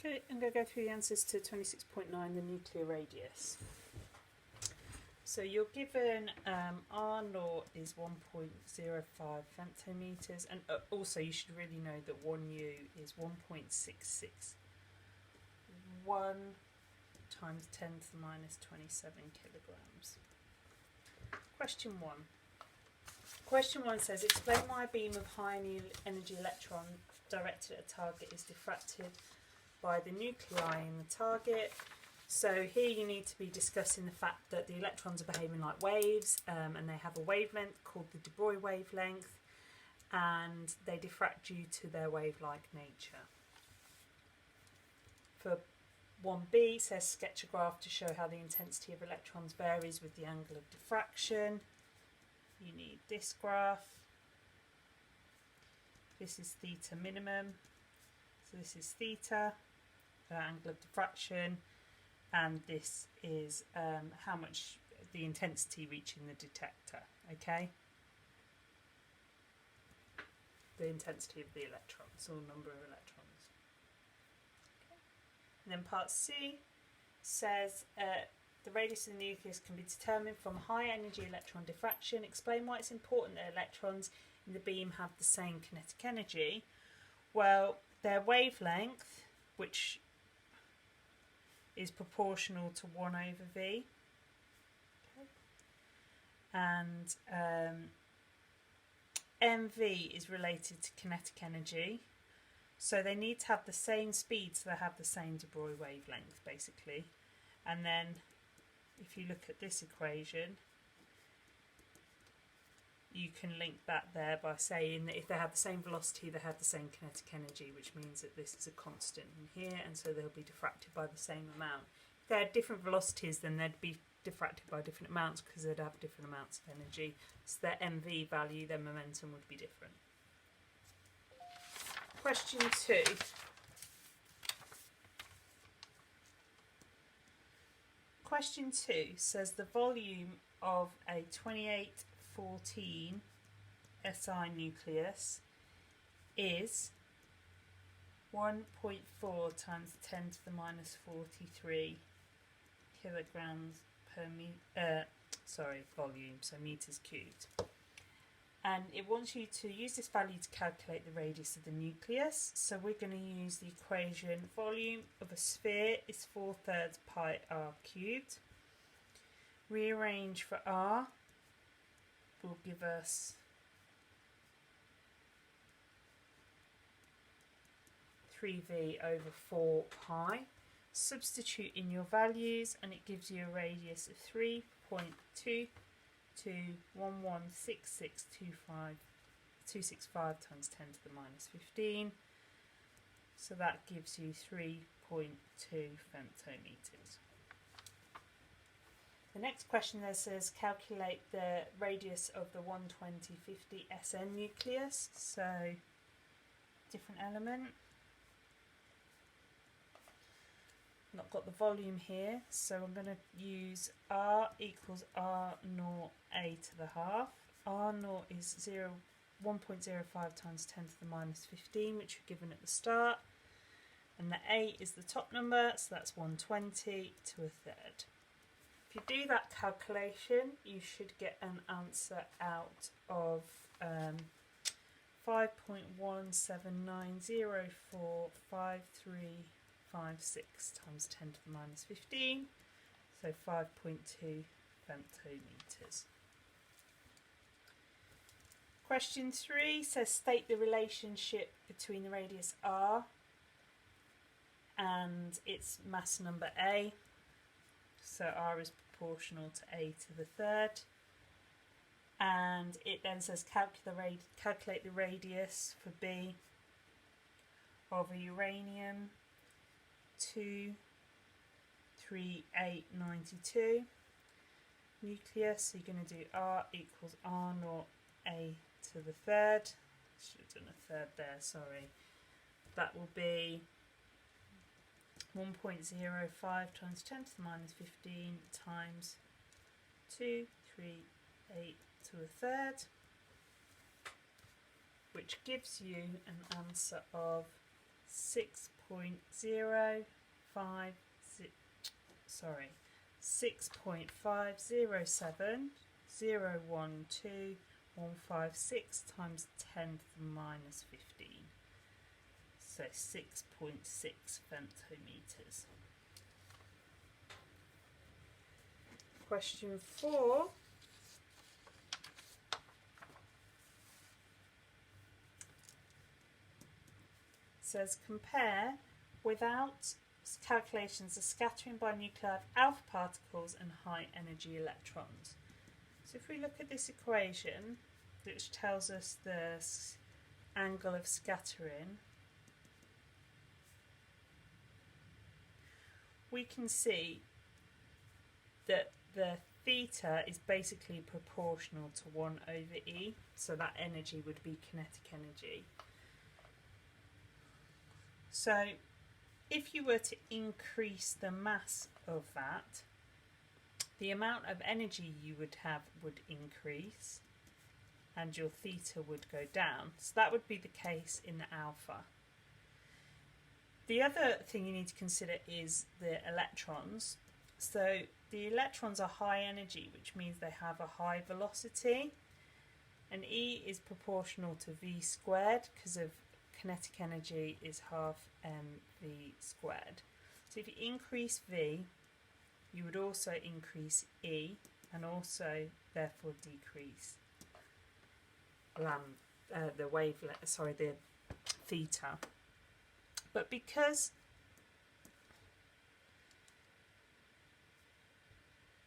Okay, I'm going to go through the answers to 26.9, the nuclear radius. So you're given R0 is 1.05 femtometers, and also you should really know that 1U is 1.66. 1 times 10 to the minus 27 kilograms. Question 1. Question 1 says, explain why a beam of high energy electron directed at a target is diffracted by the nuclei in the target. So here you need to be discussing the fact that the electrons are behaving like waves, and they have a wavelength called the de Broglie wavelength, and they diffract due to their wave-like nature. For 1b, it says sketch a graph to show how the intensity of electrons varies with the angle of diffraction. You need this graph. This is theta minimum. So this is theta, angle of diffraction, and this is how much the intensity reaching the detector, okay? The intensity of the electrons, or number of electrons. Okay. And then part C says the radius of the nucleus can be determined from high energy electron diffraction. Explain why it's important that electrons in the beam have the same kinetic energy. Well, their wavelength, which is proportional to 1 over v, okay, and mv is related to kinetic energy, so they need to have the same speed, so they have the same de Broglie wavelength basically. And then if you look at this equation, you can link that there by saying that if they have the same velocity, they have the same kinetic energy, which means that this is a constant in here, and so they'll be diffracted by the same amount. If they had different velocities, then they'd be diffracted by different amounts because they'd have different amounts of energy. So their mv value, their momentum would be different. Question 2. Question 2 says the volume of a 2814 Si nucleus is 1.4 times 10 to the minus 43 kilograms per volume, so meters cubed. And it wants you to use this value to calculate the radius of the nucleus. So we're going to use the equation volume of a sphere is 4/3 pi r cubed. Rearrange for r will give us 3v over 4 pi. Substitute in your values and it gives you a radius of 3.22116625265 times 10 to the minus 15. So that gives you 3.2 femtometers. The next question there says calculate the radius of the 12050 SN nucleus. So different element. Not got the volume here, so I'm going to use R equals R naught A to the half. R naught is 1.05 times 10 to the minus 15, which we're given at the start. And the A is the top number, so that's 120 to a third. If you do that calculation, you should get an answer out of 5.17904536 times 10 to the minus 15, so 5.2 femtometers. Question 3 says state the relationship between the radius r and its mass number a. So r is proportional to a to the third. And it then says calculate the radius for B of a uranium 23892 nucleus. So you're going to do R equals R naught A to the third. Should have done a third there, sorry. That will be 1.05 times 10 to the minus 15 times 238 to a third, which gives you an answer of 6.0 6.507.012.156 times 10 to the minus 15. So 6.6 femtometers. Question 4. Says compare without calculations of scattering by nuclei of alpha particles and high energy electrons. So if we look at this equation, which tells us the angle of scattering, we can see that the theta is basically proportional to 1 over E, so that energy would be kinetic energy. So if you were to increase the mass of that, the amount of energy you would have would increase and your theta would go down. So that would be the case in the alpha. The other thing you need to consider is the electrons. So the electrons are high energy, which means they have a high velocity, and E is proportional to V squared because of kinetic energy is half mv squared. So if you increase V, you would also increase E and also therefore decrease the wavelength, the theta. But because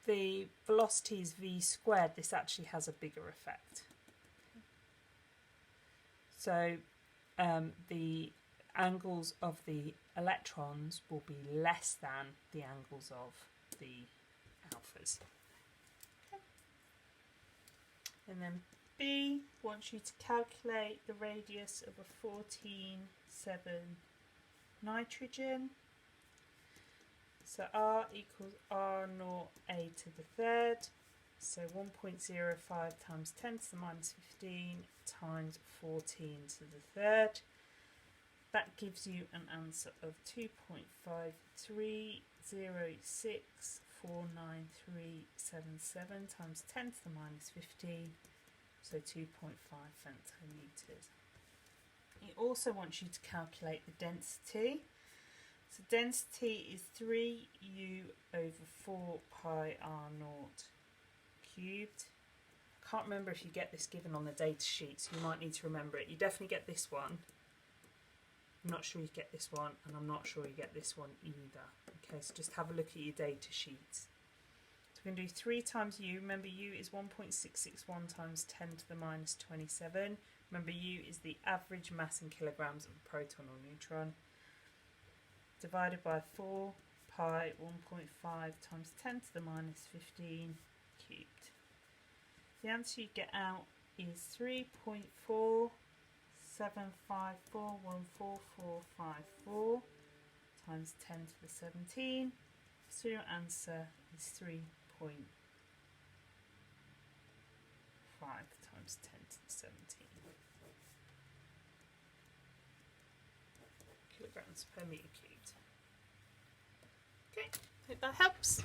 the velocity is V squared, this actually has a bigger effect. So the angles of the electrons will be less than the angles of the alphas. Okay. And then B wants you to calculate the radius of a 14,7 nitrogen. So R equals R naught A to the third. So 1.05 times 10 to the minus 15 times 14 to the third. That gives you an answer of 2.530649377 times 10 to the minus 15, so 2.5 femtometers. It also wants you to calculate the density. So density is 3u over 4 pi r naught cubed. I can't remember if you get this given on the data sheet, so you might need to remember it. You definitely get this one. I'm not sure you get this one, and I'm not sure you get this one either. Okay, so just have a look at your data sheets. So we're going to do 3 times u. Remember, u is 1.661 times 10 to the minus 27. Remember, u is the average mass in kilograms of a proton or neutron. Divided by 4 pi 1.5 times 10 to the minus 15 cubed. The answer you get out is 3.4754144454 times 10 to the 17. So your answer is 3.5 times 10 to the 17 kilograms per meter cubed. Okay, hope that helps.